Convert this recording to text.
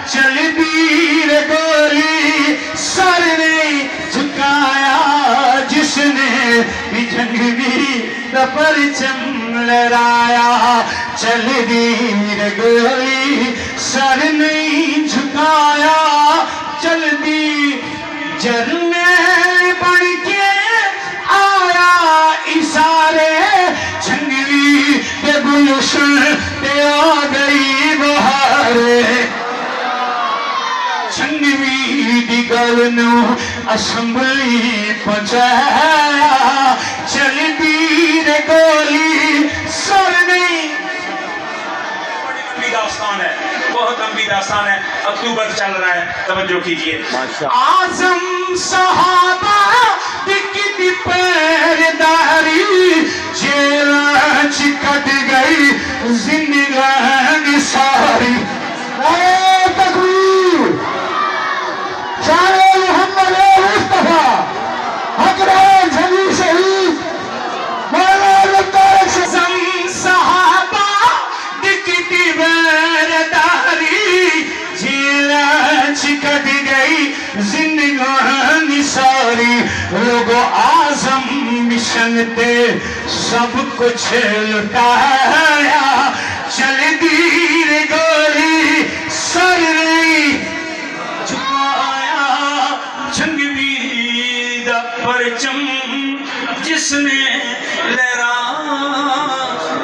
چل دی رے گولی سر نہیں جھکایا جس نے بھی جنگی دا پرچم لہرایا چل دی رے گولی سر نہیں جھکایا چل دی جرنیل بن کے آیا اشارے جنگلی کے گلشن پہ آ گئی بہارے جنگلی دی گلنو اسمبلی پہنچایا چل دی رے گولی سر نہیں بڑی لمبی داستان ہے بہت لمبی داستان ہے اکتوبر چل رہا ہے توجہ کیجئے آزم صحابہ دکھتی پیرداری جیلان چکٹ گئی زندگان ساری اے تکبیر شاہ محمد مصطفیٰ حقران جھلی شہید مولا لطار شزم صحابہ دکھتی پیرداری جیلان چکٹ گئی زندگان ساری لوگو آزم مشن تے سب کچھ لٹایا چل دی رے گولی سر نہیں جھکایا جنگی دا پرچم جس نے لہرایا